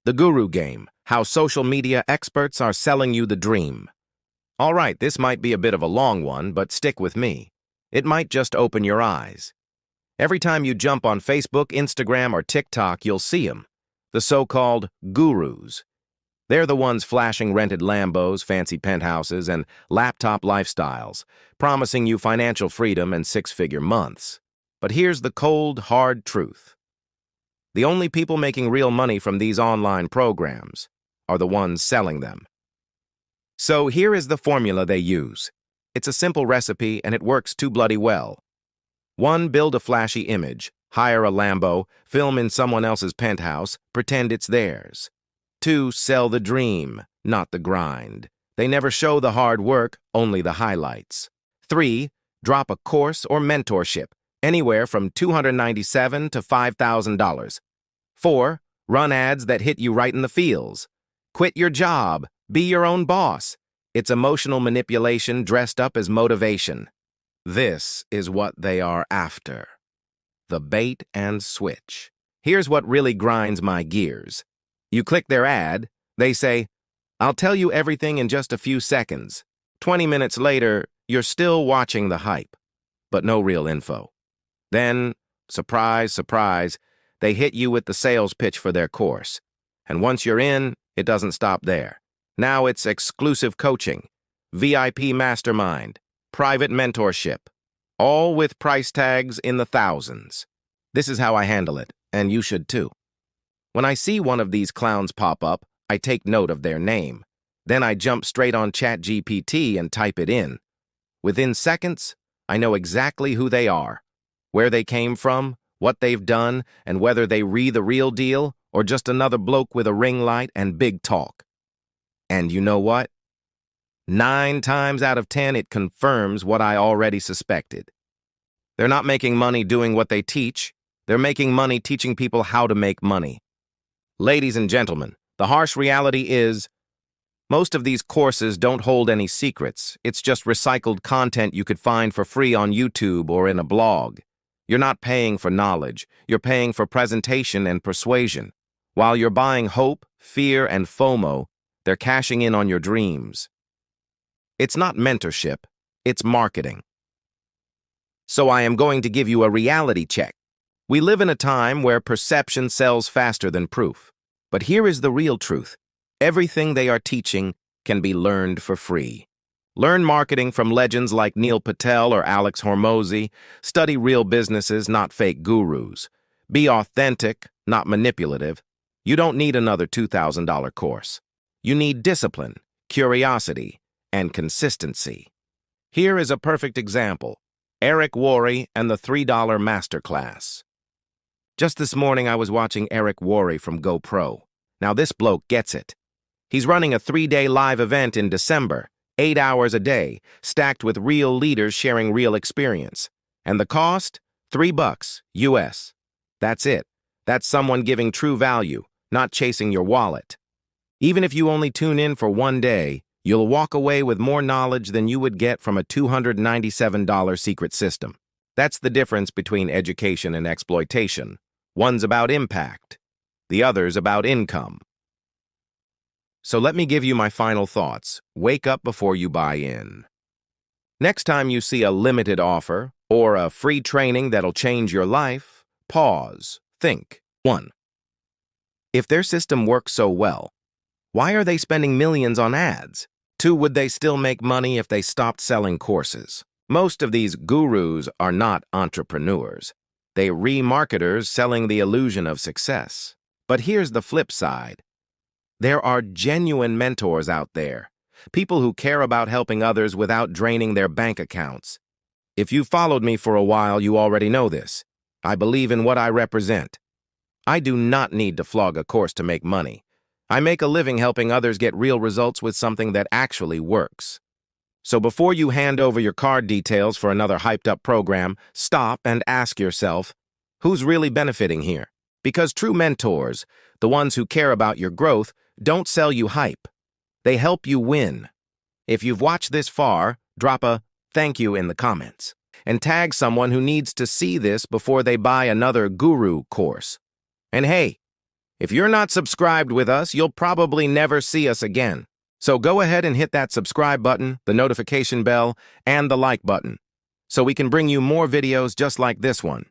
The Guru Game, How Social Media Experts Are Selling You the Dream. All right, this might be a bit of a long one, but stick with me. It might just open your eyes. Every time you jump on Facebook, Instagram, or TikTok, you'll see them, the so-called gurus. They're the ones flashing rented Lambos, fancy penthouses, and laptop lifestyles, promising you financial freedom and six-figure months. But here's the cold, hard truth. The only people making real money from these online programs are the ones selling them. So here is the formula they use. It's a simple recipe, and it works too bloody well. 1. Build a flashy image. Hire a Lambo, film in someone else's penthouse, pretend it's theirs. 2. Sell the dream, not the grind. They never show the hard work, only the highlights. 3. Drop a course or mentorship, anywhere from $297 to $5,000. 4. Run ads that hit you right in the feels. Quit your job, be your own boss. It's emotional manipulation dressed up as motivation. This is what they are after. The bait and switch. Here's what really grinds my gears. You click their ad, they say, "I'll tell you everything in just a few seconds." 20 minutes later, you're still watching the hype, but no real info. Then, surprise, surprise, they hit you with the sales pitch for their course. And once you're in, it doesn't stop there. Now it's exclusive coaching, VIP mastermind, private mentorship, all with price tags in the thousands. This is how I handle it, and you should too. When I see one of these clowns pop up, I take note of their name. Then I jump straight on ChatGPT and type it in. Within seconds, I know exactly who they are, where they came from, what they've done, and whether they the real deal or just another bloke with a ring light and big talk. And you know what? 9 times out of 10, it confirms what I already suspected. They're not making money doing what they teach. They're making money teaching people how to make money. Ladies and gentlemen, the harsh reality is, most of these courses don't hold any secrets. It's just recycled content you could find for free on YouTube or in a blog. You're not paying for knowledge. You're paying for presentation and persuasion. While you're buying hope, fear, and FOMO, they're cashing in on your dreams. It's not mentorship, it's marketing. So I am going to give you a reality check. We live in a time where perception sells faster than proof. But here is the real truth. Everything they are teaching can be learned for free. Learn marketing from legends like Neil Patel or Alex Hormozi. Study real businesses, not fake gurus. Be authentic, not manipulative. You don't need another $2,000 course. You need discipline, curiosity, and consistency. Here is a perfect example. Eric Worre and the $3 masterclass. Just this morning, I was watching Eric Worre from GoPro. Now, this bloke gets it. He's running a 3-day live event in December, 8 hours a day, stacked with real leaders sharing real experience. And the cost? $3 US. That's it. That's someone giving true value, not chasing your wallet. Even if you only tune in for 1 day, you'll walk away with more knowledge than you would get from a $297 secret system. That's the difference between education and exploitation. One's about impact, the other's about income. So let me give you my final thoughts. Wake up before you buy in. Next time you see a limited offer or a free training that'll change your life, pause, think. 1. If their system works so well, why are they spending millions on ads? 2. Would they still make money if they stopped selling courses? Most of these gurus are not entrepreneurs. They're remarketers selling the illusion of success. But here's the flip side. There are genuine mentors out there, people who care about helping others without draining their bank accounts. If you've followed me for a while, you already know this. I believe in what I represent. I do not need to flog a course to make money. I make a living helping others get real results with something that actually works. So before you hand over your card details for another hyped-up program, stop and ask yourself, who's really benefiting here? Because true mentors, the ones who care about your growth, don't sell you hype. They help you win. If you've watched this far, drop a thank you in the comments and tag someone who needs to see this before they buy another guru course. And hey, If you're not subscribed with us, you'll probably never see us again. So go ahead and hit that subscribe button, the notification bell, and the like button, so we can bring you more videos just like this one.